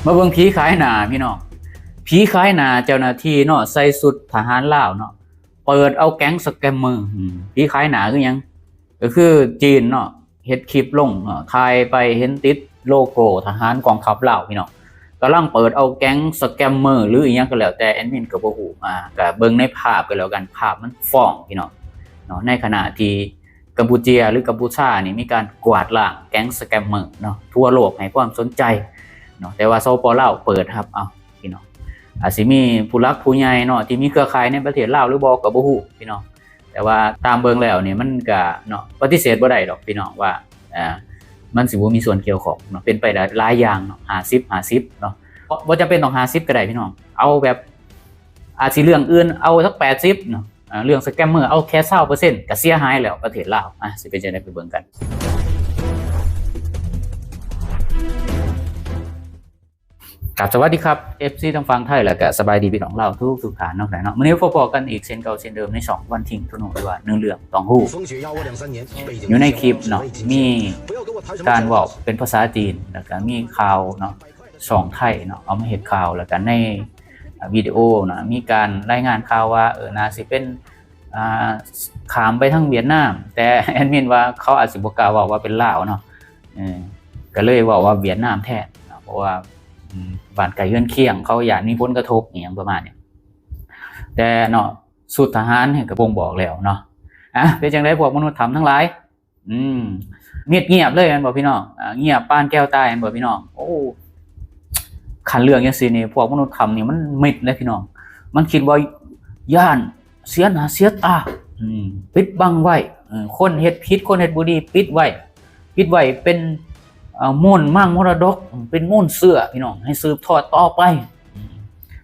มาเบิ่งผีขายหน้าพี่น้องผีขายหน้าเจ้าหน้าที่เนาะใส่สุดทหารลาวเนาะเปิดเอาแก๊งสแกมเมอร์ผีขายหน้าคือหยังก็คือจีนเนาะเฮ็ดคลิปลงถ่ายไปเห็นติดโลโก้ทหารกองทัพลาวพี่น้องกำลังเปิดเอาแก๊งสแกมเมอร์หรืออีหยังก็แล้วแต่แอดมินก็บ่ฮู้ก็เบิ่งในภาพก็แล้วกันภาพมันฟ้องพี่น้องเนาะในขณะที่กัมพูชีหรือกัมพูชานี่มีการกวาดล้างแก๊งสแกมเมอร์เนาะทั่วโลกให้ความสนใจเนาะแต่ว่าสปปลาวเปิดครับพี่น้องอาจสิมีผู้รักผู้ใหญ่เนาะที่มีเครือข่ายในประเทศลาวหรือบ่ก็บ่ฮู้พี่น้องแต่ว่าตามเบิ่งแล้วนี่มันก็เนาะปฏิเสธบ่ได้ดอกพี่น้องว่ามันสิบ่มีส่วนเกี่ยวข้องเนาะเป็นไปได้หลายอย่างเนาะ50เนาะบ่จำเป็นต้อง50ก็ได้พี่น้องเอาแบบอาจสิเรื่องอื่นเอาสัก80เนาะเรื่องสแกมเมอร์เอาแค่20%ก็เสียหายแล้วประเทศลาวสิเป็นจังได๋ไปเบิ่งกันครับสวัสดีครับ FC ทางฝั่งไทยแล้วก็สบายดีพี่น้องเราทุกท่านเนาะเนาะมื้อนี้พบกันอีกเช่นเก่าเช่นเดิมใน2วันทิ้งทุนหรือว่าเนื้อเรื่องต้องฮู้อยู่ในคลิปเนาะมีการเว้าเป็นภาษาจีนแล้วก็มีข่าวเนาะ2ไทยเนาะเอามาเฮ็ดข่าวแล้วก็ในวิดีโอนะมีการรายงานข่าวว่าน่าสิเป็นข้ามไปทางเวียดนามแต่แอดมินว่าเขาอาจสิบ่กล้าเว้าว่าเป็นลาวเนาะก็เลยเว้าว่าเวียดนามแท้เพราะว่าบ้านไกลเฮือนเคียงเขาอยากมีผลกระทบอย่างประมาณนี้แต่เนาะสุดทหารเห็นกระโปรงบอกแล้วเนาะเป็นจังได๋พวกมนุษย์ทำทั้งหลายเงียบเลยอันบ่พี่น้องเงียบปานแก้วตายอันบ่พี่น้องโอ้คันเรื่องจังซี่นี่พวกมนุษย์ทำนี่มันมิดเลยพี่น้องมันคิดว่าย่านเสียหน้าเสียตาปิดบังไว้คนเฮ็ดผิดคนเฮ็ดบ่ดีปิดไว้เป็นม่วนมั่งมรดกเป็นม่วนเสื้อพี่น้องให้สืบทอดต่อไป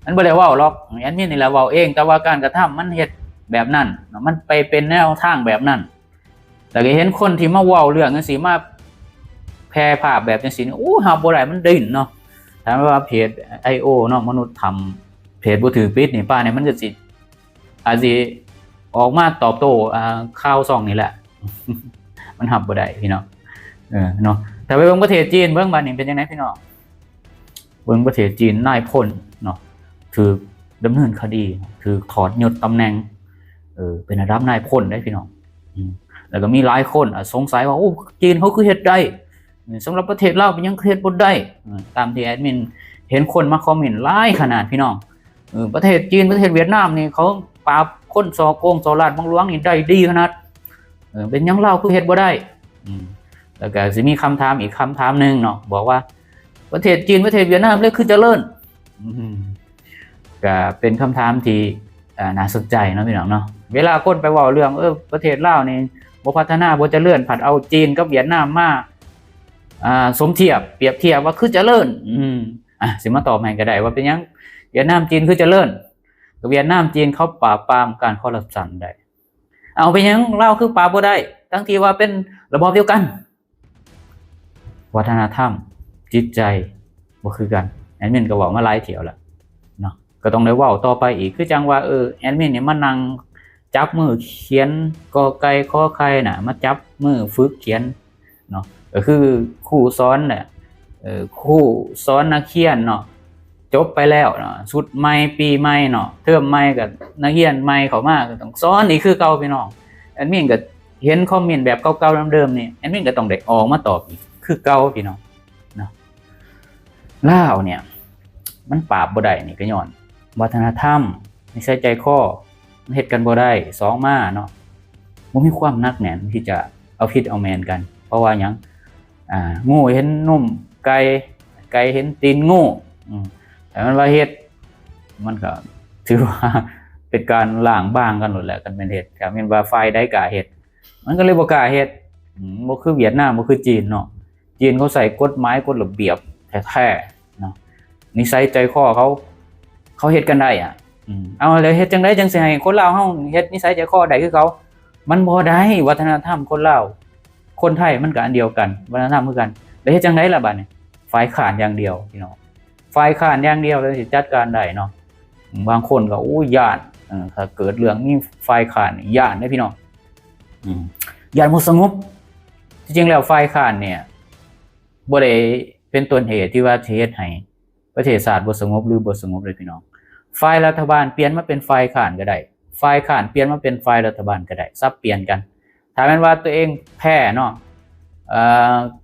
มันบ่ได้เว้าหรอกแอดมินนี่แหละเว้าเองแต่ว่าการกระทำมันเฮ็ดแบบนั้นมันไปเป็นแนวทางแบบนั้นแต่ก็เห็นคนที่มาเว้าเรื่องจังซี่มาแพร่ภาพแบบจังซี่โอ้หาบ่ได้มันดิ้นเนาะถามว่าเพจ IO เนาะมนุษย์ทำเพจบ่ถือปิดนี่ป้าเนี่ยมันก็สิอาจสิออกมาตอบโต้ข่าวซ่องนี่แหละมันหับบ่ได้พี่น้องเนาะแต่ไปเบิ่งประเทศจีนเบิ่งบัดนี้เป็นจังได๋พี่น้องเบิ่งประเทศจีนนายพลเนาะถูกดำเนินคดีถูกถอดยศตำแหน่งเป็นระดับนายพลได้พี่น้องแล้วก็มีหลายคนสงสัยว่าโอ้จีนเขาคือเฮ็ดได้สำหรับประเทศลาวเป็นยังเฮ็ดบ่ได้ตามที่แอดมินเห็นคนมาคอมเมนต์หลายขนาดพี่น้องประเทศจีนประเทศเวียดนามนี่เขาปราบคนฉ้อโกงฉ้อราชบังหลวงนี่ได้ดีขนาดเป็นยังลาวคือเฮ็ดบ่ได้แล้วก็สิมีคำถามอีกคำถามนึงเนาะบอกว่าประเทศจีนประเทศเวียดนามเลยคือเจริญก็เป็นคำถามที่น่าสนใจเนาะพี่น้องเนาะเวลาคนไปเว้าเรื่องประเทศลาวนี่บ่พัฒนาบ่เจริญผัดเอาจีนกับเวียดนามมาสมเทียบเปรียบเทียบว่าคือเจริญสิมาตอบให้ก็ได้ว่าเป็นยังเวียดนามจีนคือเจริญกับเวียดนามจีนเขาปราบปรามการคอร์รัปชันได้เอาไปยังลาวคือปราบบ่ได้ทั้งที่ว่าเป็นระบอบเดียวกันวัฒนธรรมจิตใจบ่คือกันแอดมินก็บอกมาหลายเที่ยวแล้วเนาะก็ต้องได้เว้าต่อไปอีกคือจังว่าแอดมินนี่มานั่งจับมือเขียนกอไก่ขอไข่น่ะมาจับมือฝึกเขียนเนาะก็คือครูสอนเนี่ยครูสอนนักเรียนเนาะจบไปแล้วเนาะชุดใหม่ปีใหม่เนาะเทอมใหม่ก็นักเรียนใหม่เข้ามาก็ต้องสอนอีกคือเก่าพี่น้องแอดมินก็เห็นคอมเมนต์แบบเก่าๆเดิมๆนี่แอดมินก็ต้องได้ออกมาตอบอีกคือเก่าพี่น้องเนาะลาวเนี่ยมันปราบบ่ได้นี่ก็ย้อนวัฒนธรรมนิสัยใจคอมันเฮ็ดกันบ่ได้2มาเนาะบ่มีความหนักแน่นที่จะเอาผิดเอาแม่นกันเพราะว่าหยังงูเห็นนุ่มไก่เห็นตีนงูแต่มันว่าเฮ็ดมันก็ถือว่าเป็นการล้างบางกันหมดแหละกันเป็นเฮ็ดก็แม่นว่าฝ่ายใดกล้าเฮ็ดมันก็เลยบ่กล้าเฮ็ดบ่คือเวียดนามบ่คือจีนเนาะจีนเขาใส่กฎหมายกฎระเบียบแท้ๆเนาะนิสัยใจคอเขาเฮ็ดกันได้เอาแล้วเฮ็ดจังได๋จังสิให้คนลาวเฮาเฮ็ดนิสัยใจคอได้คือเขามันบ่ได้วัฒนธรรมคนลาวคนไทยมันก็อันเดียวกันวัฒนธรรมคือกันแล้วเฮ็ดจังได๋ล่ะบัดนี้ฝ่ายค้านอย่างเดียวพี่น้องฝ่ายค้านอย่างเดียวแล้วสิจัดการได้เนาะบางคนก็ย้านถ้าเกิดเรื่องมีฝ่ายค้านย้านเด้พี่น้องย้านบ่สงบจริงๆแล้วฝ่ายค้านเนี่ยบ่ได้เป็นต้นเหตุที่ว่าเฮ็ดให้ป ประเทศชาติบ่สงบหรือบ่สงบเลยพี่น้องฝ่ายรัฐบาลเปลี่ยนมาเป็นฝ่ายค้านก็ได้ฝ่ายค้านเปลี่ยนมาเป็นฝ่ายรัฐบาลก็ได้ซับเปลี่ยนกันถ้าแม้นว่าตัวเองแพ้เนาะ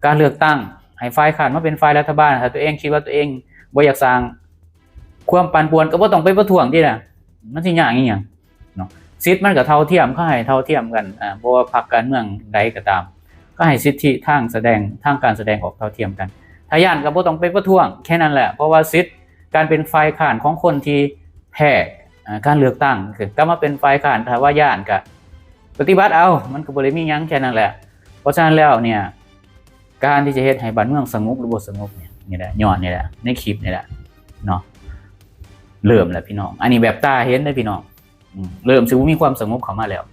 การเลือกตั้งให้ฝ่ายค้านมาเป็นฝ่ายรัฐบาลถ้าตัวเองคิดว่าตัวเองบ่อยากสร้างความปั่นป่วนก็บ่ต้องไปประท้วงติล่ะมันสิยากอีหยังเนาะสิทธิ์มันก็เท่าเทียมเขาให้เท่าเทียมกันเพราะว่าพรรคการเมืองใดก็ตามก็ให้สิทธิทางการแสดงออกเท่าเทียมกันถ้าย่านก็บ่ต้องไปประท้วงแค่นั้นแหละเพราะว่าสิทธิ์การเป็นฝ่ายค้านของคนที่แพ้การเลือกตั้งก็มาเป็นฝ่ายค้านถ้าว่าย่านก็ปฏิบัติเอามันก็บ่ได้มีหยังแค่นั้นแหละเพราะฉะนั้นแล้วเนี่ยการที่จะเฮ็ดให้บ้านเมืองสงบหรือบ่สงบเนี่ยนี่แหละย้อนนี่แหละในคลิปนี่แหละเนาะเริ่มแล้วพี่น้องอันนี้แบบตาเห็นได้พี่น้องเริ่มสิมีความสงบเข้ามาแล้ว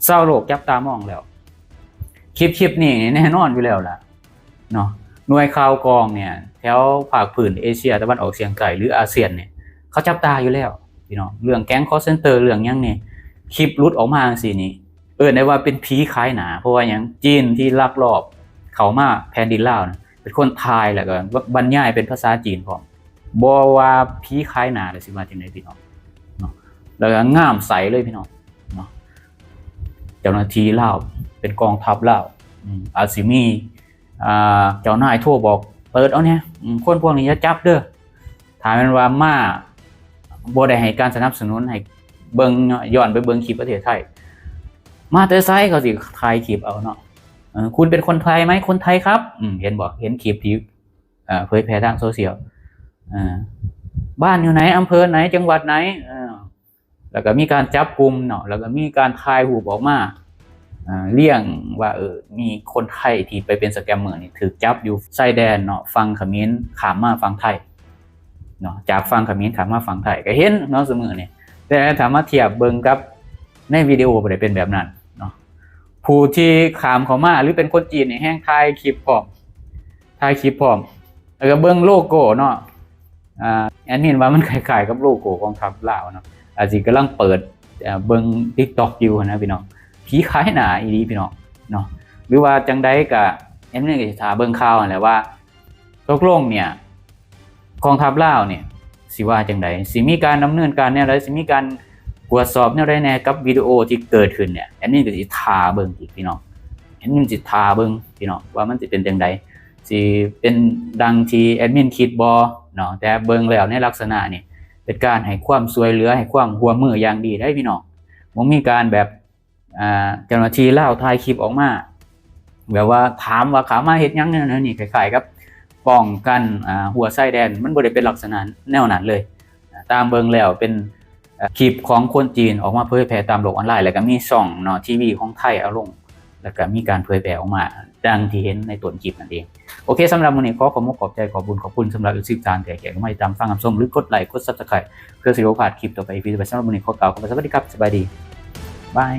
เศร้าโลกจับตามองแล้วคลิปนี่แน่นอนอยู่แล้วล่ะเนาะหน่วยข่าวกองเนี่ยแถวภาคพื้นเอเชียตะวันออกเฉียงใต้หรืออาเซียนเนี่ยเขาจับตาอยู่แล้วพี่น้องเรื่องแก๊งคอลเซ็นเตอร์เรื่องยังนี่คลิปหลุดออกมาจังซี่นี่ได้ว่าเป็นผีขายหนาเพราะว่าหยังจีนที่ลักลอบเข้ามาแผ่นดินลาวเป็นคนไทยแล้วก็บรรยายเป็นภาษาจีนพร้อมบ่ว่าผีขายหนาเลยสิมาจังได๋พี่น้องเนาะแล้วก็งามใสเลยพี่น้องเนาะเจ้าหน้าที่ลาวเป็นกองทัพลาวอาจสิมีเจ้านายโทรบอกเปิดเอาเนี่ยคนพวกนี้อย่าจับเด้อถามมันว่ามาบ่ได้ให้การสนับสนุนให้เบิ่งย้อนไปเบิ่งคลิปประเทศไทยมาแต่ไสเขาสิถ่ายคลิปเอาเนาะคุณเป็นคนไทยไหมคนไทยครับเห็นบ่เห็นคลิปที่เผยแพร่ทางโซเชียลบ้านอยู่ไหนอำเภอไหนจังหวัดไหนแล้วก็มีการจับกุมเนาะแล้วก็มีการถ่ายรูปออกมาเลี่ยงว่ามีคนไทยที่ไปเป็นสแกมเมอร์นี่ถูกจับอยู่ชายแดนเนาะฝั่งเขมรข้ามมาฝั่งไทยเนาะจากฝั่งเขมรข้ามมาฝั่งไทยก็เห็นเนาะเสมอนี่แต่ถ้ามาเทียบเบิ่งกับในวิดีโอบ่ได้เป็นแบบนั้นเนาะผู้ที่ข้ามเข้ามาหรือเป็นคนจีนนี่แฮงถ่ายคลิปพร้อมแล้วก็เบิ่งโลโก้เนาะแอดมินว่ามันคล้ายๆกับโลโก้กองทัพลาวเนาะอาจสิกำลังเปิดเบิ่ง TikTok อยู่นะพี่น้องผีขายหน้าอีหลีพี่น้องเนาะหรือว่าจังได๋ก็แอดมินก็สิถามเบิ่งข่าวนั่นแหละว่าตกลงเนี่ยกองทัพลาวเนี่ยสิว่าจังได๋สิมีการดำเนินการแนวใดสิมีการตรวจสอบแนวใดแน่กับวิดีโอที่เกิดขึ้นเนี่ยแอดมินก็สิท่าเบิ่งอีกพี่น้องแอดมินสิท่าเบิ่งพี่น้องว่ามันสิเป็นจังได๋สิเป็นดังที่แอดมินคิดบ่เนาะแต่เบิ่งแล้วในลักษณะนี่เป็นการให้ความช่วยเหลือให้ความร่วมมืออย่างดีได้พี่น้องบ่มีการแบบเจ้าหน้าที่ลาวถ่ายคลิปออกมาแบบว่าถามว่าขามาเฮ็ดหยังเนี่ยนี่คล้ายๆกับป้องกันหัวไส้แดนมันบ่ได้เป็นลักษณะแนวนั้นเลยตามเบิ่งแล้วเป็นคลิปของคนจีนออกมาเผยแพร่ตามโลกออนไลน์แล้วก็มีช่องเนาะทีวีของไทยเอาลงแล้วก็มีการเผยแพร่ออกมาดังที่เห็นในต้นคลิปนั่นเองโอเคสำหรับมื้อนี้ขอบใจขอบคุณสำหรับติดตามแต่แขกมาติดตามฟังคำชมหรือกดไลค์กด Subscribe เพื่อสิบ่พลาดคลิปต่อไปอีกสำหรับมื้อนี้ขอกล่าวคำว่าสวัสดีครับสบายดีบาย